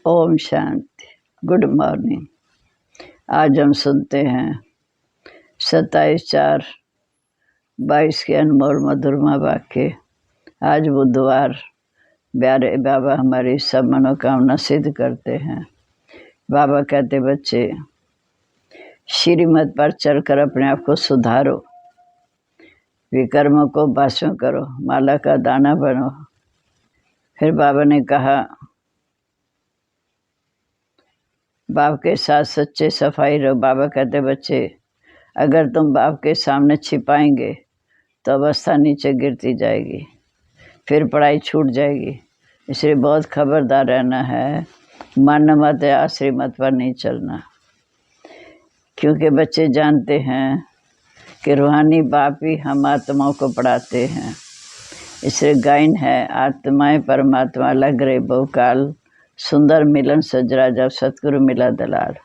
Om Shanti. Good morning. आज हम सुनते हैं 27/4/22 के अनमोल मधुरमा वाक्य। आज बुधवार। प्यारे बाबा हमारी सब मनोकामना सिद्ध करते हैं। बाबा कहते, बच्चे श्रीमत पर चलकर अपने आप को सुधारो, विकर्मों को भस्म करो, माला का दाना बनो। फिर बाबा ने कहा, बाप के साथ सच्चे सफाई रहो। बाबा कहते, बच्चे अगर तुम बाप के सामने छिपाएंगे तो अवस्था नीचे गिरती जाएगी, फिर पढ़ाई छूट जाएगी। इसलिए बहुत खबरदार रहना है, मन मत या श्रीमत पर नहीं चलना। क्योंकि बच्चे जानते हैं कि रूहानी बाप ही हम आत्माओं को पढ़ाते हैं। इसलिए गायन है, आत्माएं परमात्मा लग रहे बहुकाल, सुंदर मिलन सजरा जब सतगुरु मिला दलाल।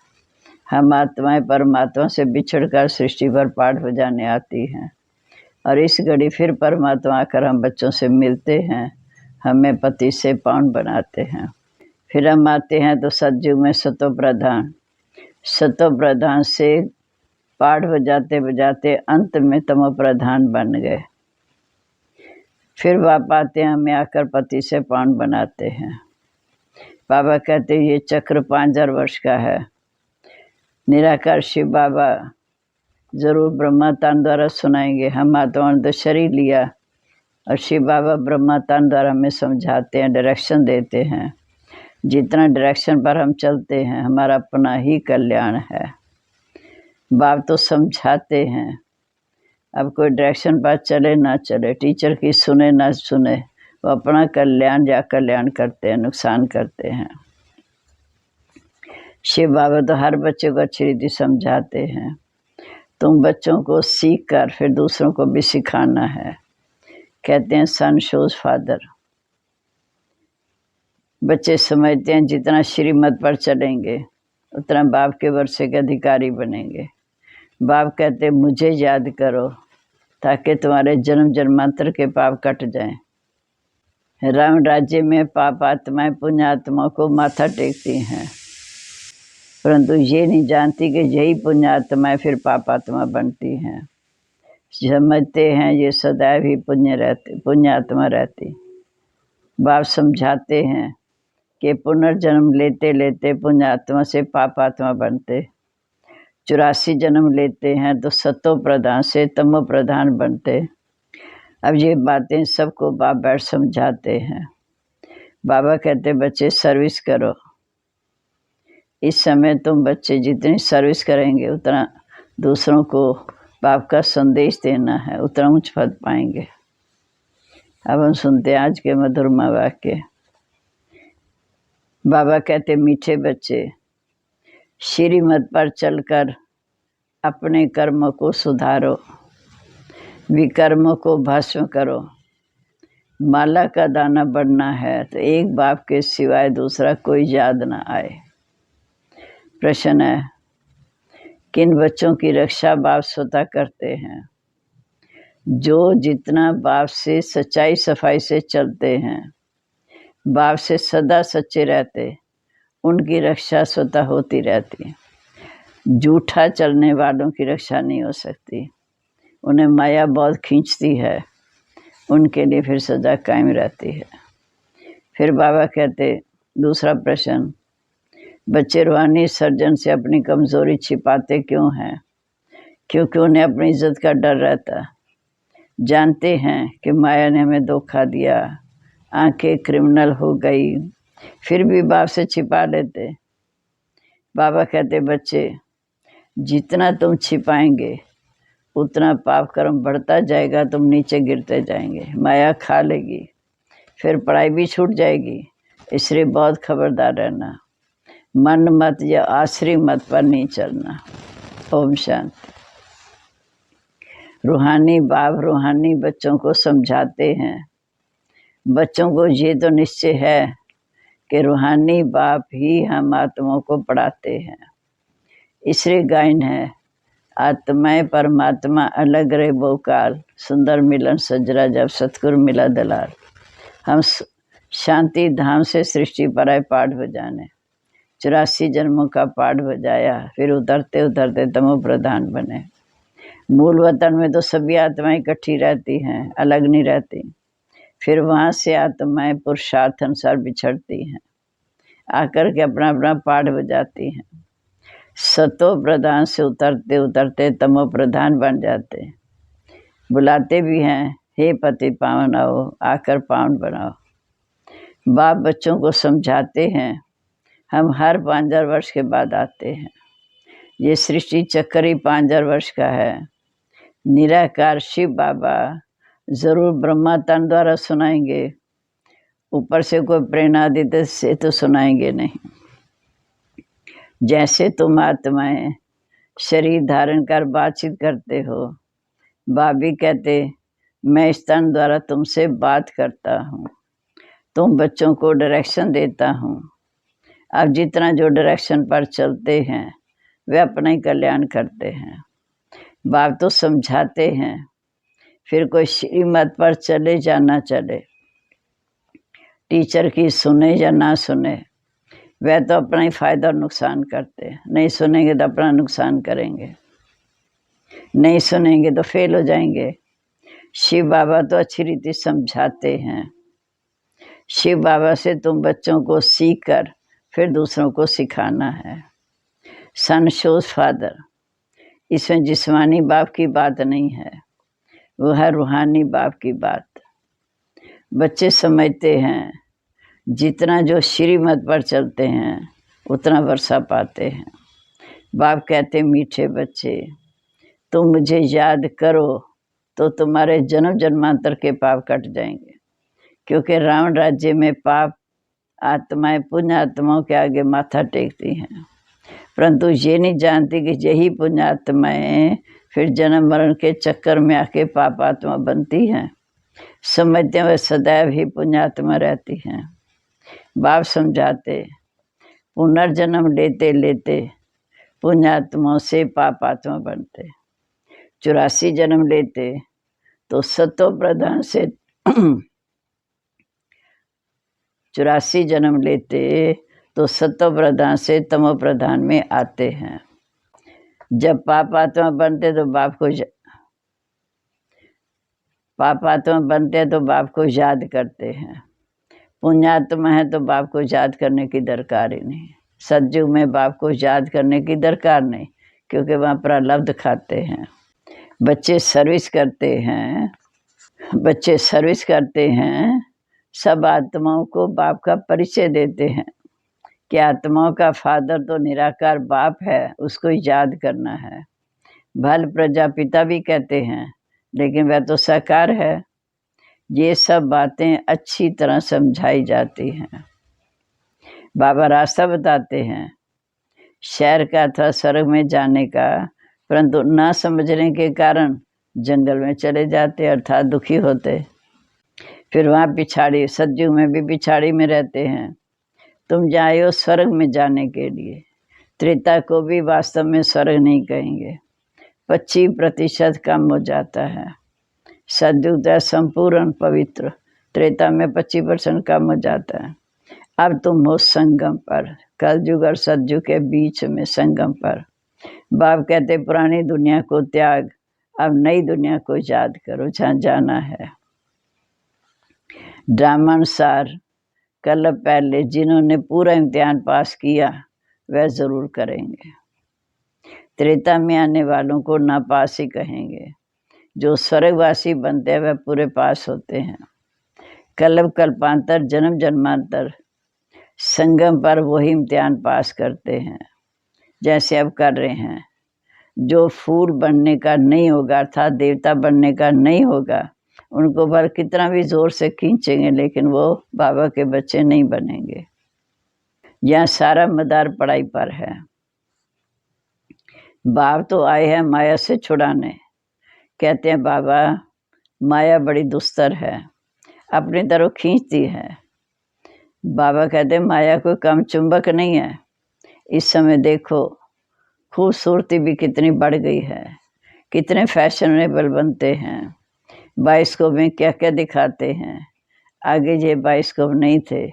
हम आत्माएं परमात्मा से बिछड़कर सृष्टि पर पाठ बजाने आती हैं, और इस घड़ी फिर परमात्मा आकर हम बच्चों से मिलते हैं, हमें पति से पावन बनाते हैं। फिर हम आते हैं तो सतयुग में सतो प्रधान से पाठ बजाते बजाते अंत में तमो प्रधान बन गए। फिर वाप आते हैं, हमें आकर पति से पावन बनाते हैं। बाबा कहते ये चक्र 5000 वर्ष का है। निराकार शिव बाबा जरूर ब्रह्मातान द्वारा सुनाएंगे। हम आत्माओं ने तो शरीर लिया, और शिव बाबा ब्रह्मातान द्वारा हमें समझाते हैं, डायरेक्शन देते हैं। जितना डायरेक्शन पर हम चलते हैं हमारा अपना ही कल्याण है। बाप तो समझाते हैं, अब कोई डायरेक्शन पर चले ना चले, टीचर की सुने ना सुने, वो अपना कल्याण या कल्याण करते हैं, नुकसान करते हैं। शिव बाबा तो हर बच्चे को अच्छी रीति समझाते हैं। तुम बच्चों को सीख कर फिर दूसरों को भी सिखाना है। कहते हैं सन शोज फादर। बच्चे समझते हैं जितना श्रीमत पर चलेंगे उतना बाप के वर्षे के अधिकारी बनेंगे। बाप कहते मुझे याद करो ताकि तुम्हारे जन्म जन्मांतर के पाप कट जाएं। राम राज्य में पाप आत्माएं पुण्य आत्माओं को माथा टेकती हैं, परंतु ये नहीं जानती कि यही पुण्य आत्माएं फिर पाप आत्मा बनती हैं। समझते हैं ये सदैव ही पुण्य आत्मा रहती। बाप समझाते हैं कि पुनर्जन्म लेते लेते पुण्य आत्मा से पाप आत्मा बनते, 84 जन्म लेते हैं तो सतो प्रधान से तमो प्रधान बनते। अब ये बातें सबको बाप बैठ समझाते हैं। बाबा कहते बच्चे सर्विस करो। इस समय तुम बच्चे जितनी सर्विस करेंगे उतना दूसरों को बाप का संदेश देना है, उतना उच्च पद पाएंगे। अब हम सुनते हैं आज के मधुरमा वाक्य। बाबा कहते मीठे बच्चे श्रीमत पर चलकर अपने कर्मों को सुधारो, विकर्मों को भस्म करो। माला का दाना बढ़ना है तो एक बाप के सिवाय दूसरा कोई याद ना आए। प्रश्न है, किन बच्चों की रक्षा बाप स्वतः करते हैं? जो जितना बाप से सच्चाई सफाई से चलते हैं, बाप से सदा सच्चे रहते, उनकी रक्षा स्वतः होती रहती। झूठा चलने वालों की रक्षा नहीं हो सकती, उन्हें माया बहुत खींचती है, उनके लिए फिर सदा कायम रहती है। फिर बाबा कहते दूसरा प्रश्न, बच्चे रूहानी सर्जन से अपनी कमज़ोरी छिपाते क्यों हैं? क्योंकि उन्हें अपनी इज्जत का डर रहता। जानते हैं कि माया ने हमें धोखा दिया, आंखें क्रिमिनल हो गई, फिर भी बाप से छिपा लेते। बाबा कहते बच्चे जितना तुम छिपाएंगे उतना पाप कर्म बढ़ता जाएगा, तुम नीचे गिरते जाएंगे, माया खा लेगी, फिर पढ़ाई भी छूट जाएगी। इसलिए बहुत खबरदार रहना, मन मत या आश्री मत पर नहीं चलना। ओम शांति। रूहानी बाप रूहानी बच्चों को समझाते हैं। बच्चों को ये तो निश्चय है कि रूहानी बाप ही हम आत्माओं को पढ़ाते हैं। इसलिए गायन है, आत्माएं परमात्मा अलग रहे बहुकाल, सुंदर मिलन सजरा जब सतगुरु मिला दलाल। हम शांति धाम से सृष्टि पर आए पाठ बजाने। 84 जन्मों का पाठ बजाया, फिर उतरते उतरते तमो प्रधान बने। मूल वतन में तो सभी आत्माएं इकट्ठी रहती हैं, अलग नहीं रहती। फिर वहाँ से आत्माएं पुरुषार्थ अनुसार बिछड़ती हैं, आकर के अपना अपना पाठ बजाती हैं। सतो प्रधान से उतरते उतरते तमो प्रधान बन जाते। बुलाते भी हैं, हे पति पावन आओ, आकर पावन बनाओ। बाप बच्चों को समझाते हैं, हम हर 5000 वर्ष के बाद आते हैं। ये सृष्टि चक्कर ही 5000 वर्ष का है। निराकार शिव बाबा जरूर ब्रह्मा तन द्वारा सुनाएंगे, ऊपर से कोई प्रेरणा देते से तो सुनाएंगे नहीं। जैसे तुम आत्माएं शरीर धारण कर बातचीत करते हो, बाप भी कहते मैं इस तन द्वारा तुमसे बात करता हूँ, तुम बच्चों को डायरेक्शन देता हूँ। अब जितना जो डायरेक्शन पर चलते हैं वे अपना ही कल्याण करते हैं। बाप तो समझाते हैं, फिर कोई श्रीमत पर चले या ना चले, टीचर की सुने या ना सुने, वह तो अपना ही फायदा और नुकसान करते हैं। नहीं सुनेंगे तो अपना नुकसान करेंगे, नहीं सुनेंगे तो फेल हो जाएंगे। शिव बाबा तो अच्छी रीति समझाते हैं। शिव बाबा से तुम बच्चों को सीख कर फिर दूसरों को सिखाना है। सन शोज फादर, इसमें जिस्मानी बाप की बात नहीं है, वो है रूहानी बाप की बात। बच्चे समझते हैं जितना जो श्रीमत पर चलते हैं उतना वर्षा पाते हैं। बाप कहते मीठे बच्चे, तुम मुझे याद करो तो तुम्हारे जन्म जन्मांतर के पाप कट जाएंगे। क्योंकि रावण राज्य में पाप आत्माएं पुण्य आत्माओं के आगे माथा टेकती हैं, परंतु ये नहीं जानती कि यही पुण्य आत्माएं फिर जन्म मरण के चक्कर में आके पाप आत्मा बनती हैं। समझते हुए सदैव ही पुण्य आत्मा रहती हैं। बाप समझाते पुनर्जन्म लेते लेते पुण्य आत्माओं से पाप आत्मा बनते। 84 जन्म लेते तो सतो प्रधान से 84 जन्म लेते तो सतो प्रधान से तमो प्रधान में आते हैं। जब पाप आत्मा बनते तो बाप को याद करते हैं। पुण्यात्मा है तो बाप को याद करने की दरकार ही नहीं। सतयुग में बाप को याद करने की दरकार नहीं, क्योंकि वहाँ प्रारब्ध खाते हैं। बच्चे सर्विस करते हैं, सब आत्माओं को बाप का परिचय देते हैं कि आत्माओं का फादर तो निराकार बाप है, उसको याद करना है। भल प्रजापिता भी कहते हैं, लेकिन वह तो साकार है। ये सब बातें अच्छी तरह समझाई जाती हैं। बाबा रास्ता बताते हैं शहर का अथवा स्वर्ग में जाने का, परंतु ना समझने के कारण जंगल में चले जाते अर्थात दुखी होते। फिर वहाँ पिछाड़ी, सतयुग में भी पिछाड़ी में रहते हैं। तुम जाए हो स्वर्ग में जाने के लिए। त्रेता को भी वास्तव में स्वर्ग नहीं कहेंगे, 25% कम हो जाता है। सतयुग संपूर्ण पवित्र, त्रेता में 25% कम हो जाता है। अब तुम हो संगम पर, कलयुग और सतयुग के बीच में संगम पर। बाप कहते पुरानी दुनिया को त्याग, अब नई दुनिया को याद करो जहाँ जाना है। ड्रामानुसार कल पहले जिन्होंने पूरा इम्तिहान पास किया वह जरूर करेंगे। त्रेता में आने वालों को ना पास ही कहेंगे। जो स्वर्गवासी बनते हैं वह पूरे पास होते हैं। कल्प कल्पांतर जन्म जन्मांतर संगम पर वही इम्तिहान पास करते हैं जैसे अब कर रहे हैं। जो फूल बनने का नहीं होगा अर्थात देवता बनने का नहीं होगा, उनको पर कितना भी जोर से खींचेंगे लेकिन वो बाबा के बच्चे नहीं बनेंगे। यहाँ सारा मदार पढ़ाई पर है। बाप तो आए हैं माया से छुड़ाने। कहते हैं बाबा माया बड़ी दुस्तर है, अपनी तरफ खींचती है। बाबा कहते हैं माया कोई कम चुंबक नहीं है। इस समय देखो खूबसूरती भी कितनी बढ़ गई है, कितने फैशनेबल बनते हैं। बाइस्कोप में क्या क्या दिखाते हैं। आगे ये बाइस्कोप नहीं थे,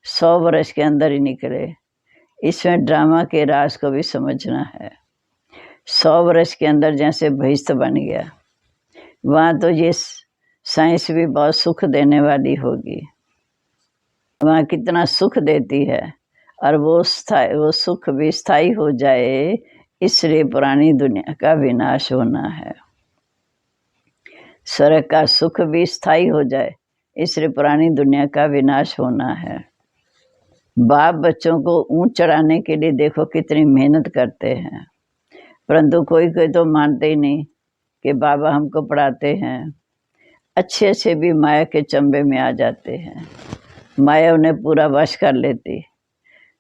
100 वर्ष के अंदर ही निकले। इसमें ड्रामा के राज को भी समझना है। 100 वर्ष के अंदर जैसे बहिष्ठ बन गया, वहाँ तो ये साइंस भी बहुत सुख देने वाली होगी। वहाँ कितना सुख देती है, और वो सुख भी स्थायी हो जाए, इसलिए पुरानी दुनिया का विनाश होना है। स्वर्ग का सुख भी स्थायी हो जाए, इसलिए पुरानी दुनिया का विनाश होना है। बाप बच्चों को ऊंच चढ़ाने के लिए देखो कितनी मेहनत करते हैं, परंतु कोई कोई तो मानते ही नहीं कि बाबा हमको पढ़ाते हैं। अच्छे अच्छे भी माया के चंबे में आ जाते हैं, माया उन्हें पूरा वश कर लेती।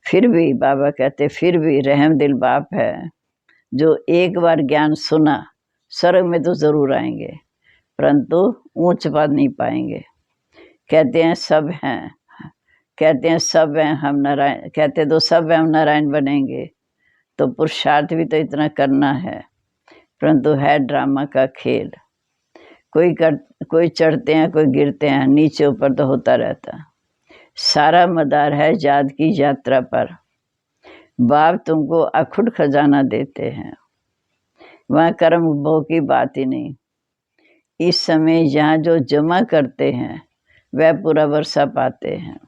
फिर भी बाबा कहते फिर भी रहम दिल बाप है, जो एक बार ज्ञान सुना स्वर्ग में तो ज़रूर आएंगे, परंतु ऊंच पद नहीं पाएंगे। कहते हैं सब हैं, कहते हैं सब हैं हम नारायण, कहते तो सब हैं हम नारायण बनेंगे, तो पुरुषार्थ भी तो इतना करना है, परंतु है ड्रामा का खेल। कोई चढ़ते हैं, कोई गिरते हैं, नीचे ऊपर तो होता रहता। सारा मदार है जात की यात्रा पर। बाप तुमको अखुट खजाना देते हैं, वहाँ कर्म भोग की बात ही नहीं। इस समय यहाँ जो जमा करते हैं वह पूरा वर्षा पाते हैं।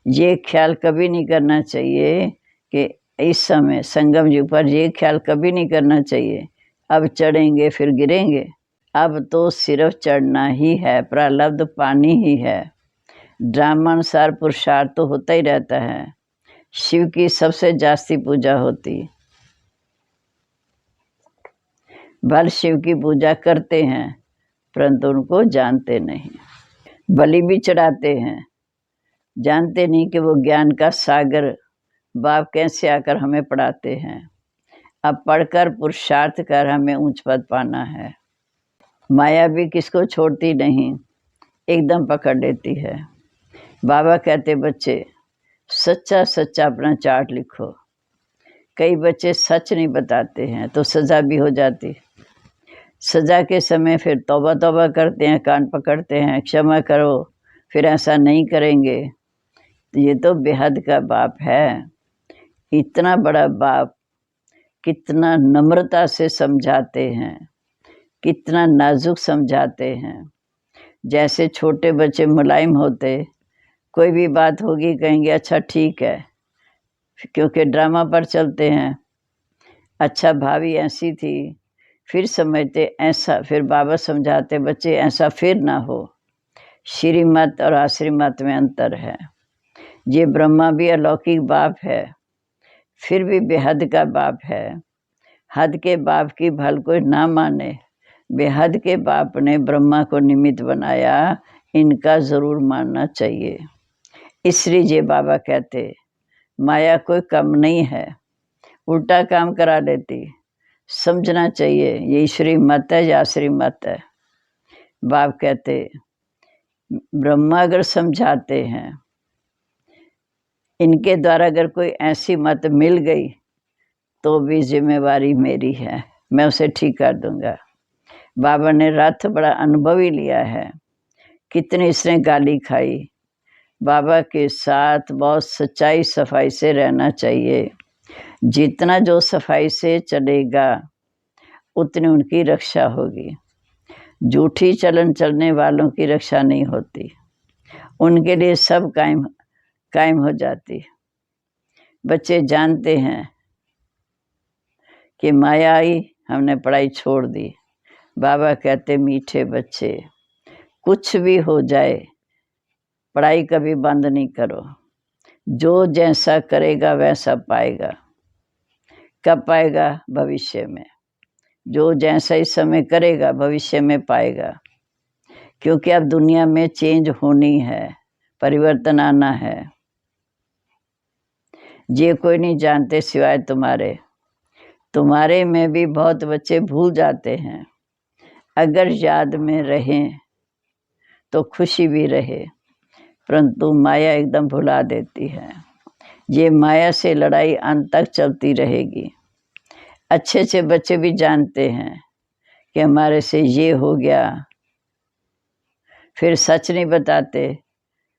ये ख्याल कभी नहीं करना चाहिए कि इस समय संगम जी पर, ये ख्याल कभी नहीं करना चाहिए अब चढ़ेंगे फिर गिरेंगे। अब तो सिर्फ चढ़ना ही है, प्रारब्ध पानी ही है। ड्रामानुसार पुरुषार्थ तो होता ही रहता है। शिव की सबसे जास्ती पूजा होती, भल शिव की पूजा करते हैं, परंतु उनको जानते नहीं। बलि भी चढ़ाते हैं, जानते नहीं कि वो ज्ञान का सागर बाप कैसे आकर हमें पढ़ाते हैं। अब पढ़कर पुरुषार्थ कर हमें ऊंच पद पाना है। माया भी किसको छोड़ती नहीं, एकदम पकड़ लेती है। बाबा कहते बच्चे सच्चा सच्चा अपना चार्ट लिखो। कई बच्चे सच नहीं बताते हैं तो सज़ा भी हो जाती। सज़ा के समय फिर तौबा तौबा करते हैं, कान पकड़ते हैं, क्षमा करो, फिर ऐसा नहीं करेंगे। तो ये तो बेहद का बाप है। इतना बड़ा बाप कितना नम्रता से समझाते हैं, कितना नाजुक समझाते हैं। जैसे छोटे बच्चे मुलायम होते, कोई भी बात होगी कहेंगे अच्छा ठीक है, क्योंकि ड्रामा पर चलते हैं। अच्छा भाभी ऐसी थी, फिर समझते ऐसा, फिर बाबा समझाते बच्चे ऐसा फिर ना हो। श्रीमत और आश्रीमत में अंतर है। ये ब्रह्मा भी अलौकिक बाप है, फिर भी बेहद का बाप है। हद के बाप की भल कोई ना माने, बेहद के बाप ने ब्रह्मा को निमित्त बनाया, इनका ज़रूर मानना चाहिए। इसलिए ये बाबा कहते माया कोई कम नहीं है, उल्टा काम करा लेती। समझना चाहिए ये ईश्वरी मत है या आश्री मत है। बाप कहते ब्रह्मा अगर समझाते हैं, इनके द्वारा अगर कोई ऐसी मत मिल गई तो भी जिम्मेवारी मेरी है, मैं उसे ठीक कर दूंगा। बाबा ने रथ बड़ा अनुभव ही लिया है, कितनी इसने गाली खाई। बाबा के साथ बहुत सच्चाई सफाई से रहना चाहिए। जितना जो सफाई से चलेगा उतनी उनकी रक्षा होगी। झूठी चलन चलने वालों की रक्षा नहीं होती, उनके लिए सब कायम हो जाती। बच्चे जानते हैं कि माया आई, हमने पढ़ाई छोड़ दी। बाबा कहते मीठे बच्चे कुछ भी हो जाए पढ़ाई कभी बंद नहीं करो। जो जैसा करेगा वैसा पाएगा। कब पाएगा? भविष्य में। जो जैसा इस समय करेगा भविष्य में पाएगा, क्योंकि अब दुनिया में चेंज होनी है, परिवर्तन आना है। ये कोई नहीं जानते सिवाय तुम्हारे में भी बहुत बच्चे भूल जाते हैं। अगर याद में रहें तो खुशी भी रहे, परंतु माया एकदम भुला देती है। ये माया से लड़ाई अंत तक चलती रहेगी। अच्छे अच्छे बच्चे भी जानते हैं कि हमारे से ये हो गया, फिर सच नहीं बताते,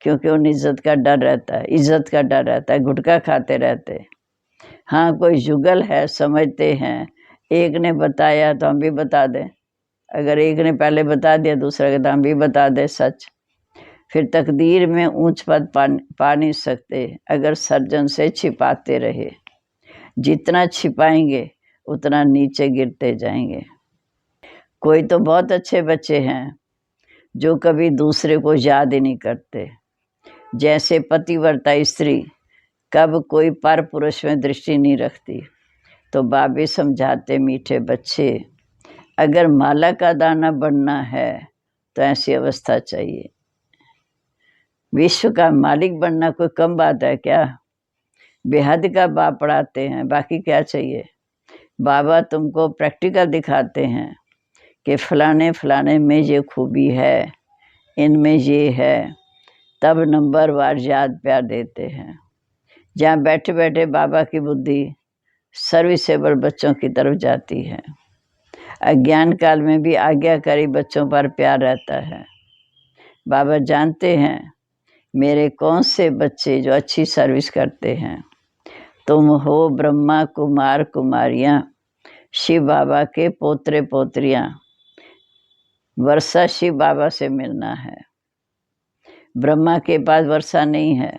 क्योंकि उन इज्जत का डर रहता है, गुटखा खाते रहते। हाँ, कोई जुगल है समझते हैं, एक ने बताया तो हम भी बता दें। अगर एक ने पहले बता दिया दूसरा के तो हम भी बता दें सच। फिर तकदीर में ऊंच पद पा नहीं सकते अगर सर्जन से छिपाते रहे। जितना छिपाएंगे उतना नीचे गिरते जाएंगे। कोई तो बहुत अच्छे बच्चे हैं जो कभी दूसरे को याद ही नहीं करते, जैसे पतिव्रता स्त्री कब कोई पर पुरुष में दृष्टि नहीं रखती। तो बाबे समझाते मीठे बच्चे, अगर माला का दाना बनना है तो ऐसी अवस्था चाहिए। विश्व का मालिक बनना कोई कम बात है क्या? बेहद का बाप पढ़ाते हैं, बाकी क्या चाहिए। बाबा तुमको प्रैक्टिकल दिखाते हैं कि फलाने फलाने में ये खूबी है, इनमें ये है, तब नंबर वार याद प्यार देते हैं। जहाँ बैठे बैठे बाबा की बुद्धि सर्विसेबल बच्चों की तरफ जाती है। अज्ञान काल में भी आज्ञाकारी बच्चों पर प्यार रहता है। बाबा जानते हैं मेरे कौन से बच्चे जो अच्छी सर्विस करते हैं। तुम हो ब्रह्मा कुमार कुमारियाँ, शिव बाबा के पोतरे पोतरियाँ। वर्षा शिव बाबा से मिलना है। ब्रह्मा के पास वर्षा नहीं है।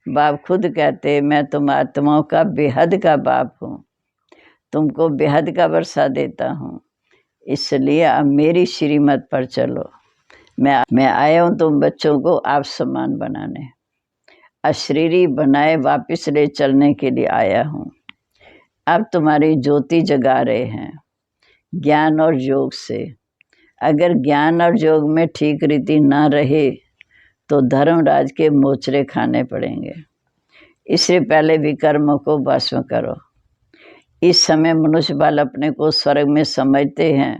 बाप खुद कहते मैं तुम आत्माओं का बेहद का बाप हूँ, तुमको बेहद का वर्षा देता हूँ, इसलिए अब मेरी श्रीमत पर चलो। मैं आया हूँ तुम बच्चों को आप समान बनाने, अशरीरी बनाए वापस ले चलने के लिए आया हूँ। अब तुम्हारी ज्योति जगा रहे हैं ज्ञान और योग से। अगर ज्ञान और योग में ठीक रीति ना रहे तो धर्मराज के मोचरे खाने पड़ेंगे। इससे पहले विकर्मों को भस्म करो। इस समय मनुष्य बाल अपने को स्वर्ग में समझते हैं,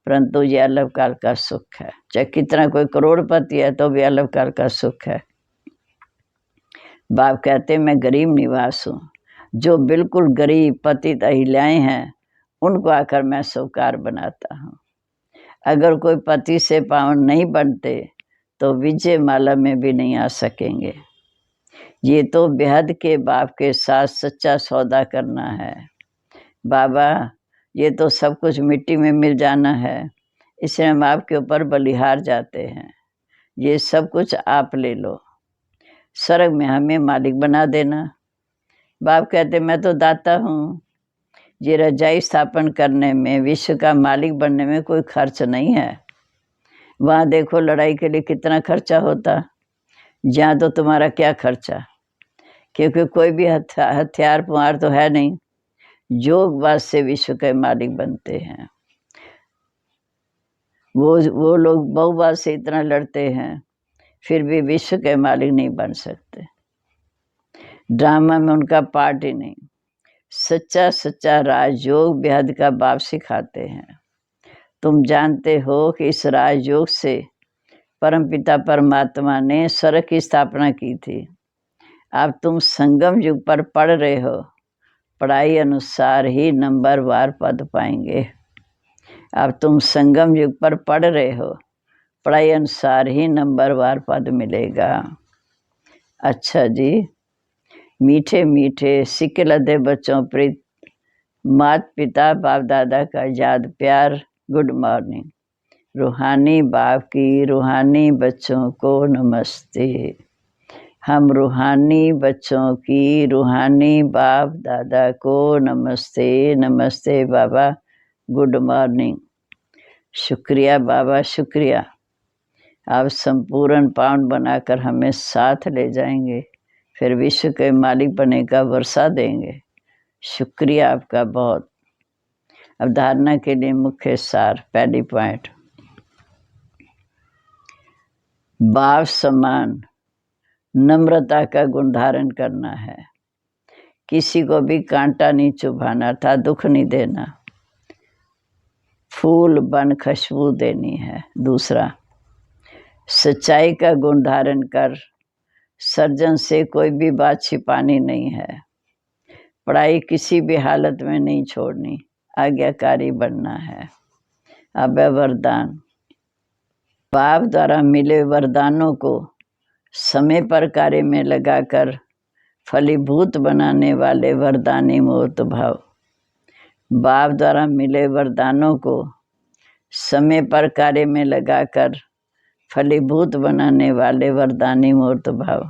परंतु यह अलवकाल का सुख है। चाहे कितना कोई करोड़पति है तो भी अलवकाल का सुख है। बाप कहते मैं गरीब निवास हूँ, जो बिल्कुल गरीब पतित अहिल्याएं हैं उनको आकर मैं स्वीकार बनाता हूँ। अगर कोई पति से पावन नहीं बनते तो विजय माला में भी नहीं आ सकेंगे। ये तो बेहद के बाप के साथ सच्चा सौदा करना है। बाबा ये तो सब कुछ मिट्टी में मिल जाना है, इसलिए हम आपके ऊपर बलिहार जाते हैं। ये सब कुछ आप ले लो, स्वर्ग में हमें मालिक बना देना। बाप कहते मैं तो दाता हूँ। ये रजाई स्थापन करने में, विश्व का मालिक बनने में कोई खर्च नहीं है। वहाँ देखो लड़ाई के लिए कितना खर्चा होता, जहाँ तो तुम्हारा क्या खर्चा, क्योंकि कोई भी हथियार पुआर तो है नहीं। योगवाद से विश्व के मालिक बनते हैं। वो लोग बहुवाद से इतना लड़ते हैं, फिर भी विश्व के मालिक नहीं बन सकते। ड्रामा में उनका पार्ट ही नहीं। सच्चा सच्चा राजयोग बेहद का बाप सिखाते हैं। तुम जानते हो कि इस राजयोग से परमपिता परमात्मा ने स्वर्ग की स्थापना की थी। अब तुम संगम युग पर पढ़ रहे हो, पढ़ाई अनुसार ही नंबर वार पद पाएंगे। अब तुम संगम युग पर पढ़ रहे हो, पढ़ाई अनुसार ही नंबर वार पद मिलेगा। अच्छा जी, मीठे मीठे सिक्के लदे बच्चों प्रीत माता पिता बाप दादा का याद प्यार गुड मॉर्निंग। रूहानी बाप की रूहानी बच्चों को नमस्ते। हम रूहानी बच्चों की रूहानी बाप दादा को नमस्ते। नमस्ते बाबा, गुड मॉर्निंग। शुक्रिया बाबा, शुक्रिया। आप संपूर्ण पावन बनाकर हमें साथ ले जाएंगे, फिर विश्व के मालिक बने का वर्षा देंगे। शुक्रिया आपका बहुत। अब धारणा के लिए मुख्य सार, पहली पॉइंट, बाप समान नम्रता का गुण धारण करना है। किसी को भी कांटा नहीं चुभाना था, दुख नहीं देना, फूल बन खुशबू देनी है। दूसरा, सच्चाई का गुण धारण कर सर्जन से कोई भी बात छिपानी नहीं है। पढ़ाई किसी भी हालत में नहीं छोड़नी, आज्ञाकारी बनना है। अब वरदान, बाप द्वारा मिले वरदानों को समय पर कार्य में लगाकर फलीभूत बनाने वाले वरदानी मूर्त भाव। बाप द्वारा मिले वरदानों को समय पर कार्य में लगाकर फलीभूत बनाने वाले वरदानी मूर्त भाव।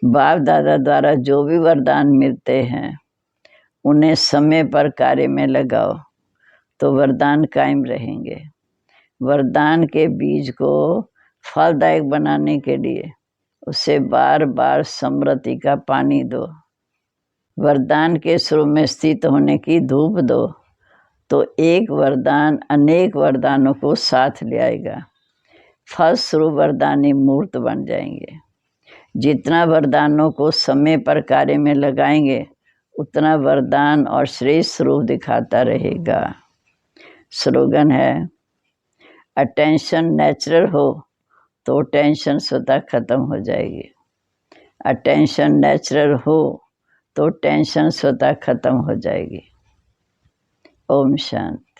बाप दादा द्वारा जो भी वरदान मिलते हैं उन्हें समय पर कार्य में लगाओ तो वरदान कायम रहेंगे। वरदान के बीज को फलदायक बनाने के लिए उसे बार बार समृद्धि का पानी दो। वरदान के स्वरूप में स्थित होने की धूप दो तो एक वरदान अनेक वरदानों को साथ ले आएगा। फल स्वरूप वरदानी मूर्त बन जाएंगे। जितना वरदानों को समय पर कार्य में लगाएंगे उतना वरदान और श्रेष्ठ रूप दिखाता रहेगा। स्लोगन है, अटेंशन नेचुरल हो तो टेंशन स्वतः खत्म हो जाएगी। अटेंशन नेचुरल हो तो टेंशन स्वतः खत्म हो जाएगी। ओम शांति।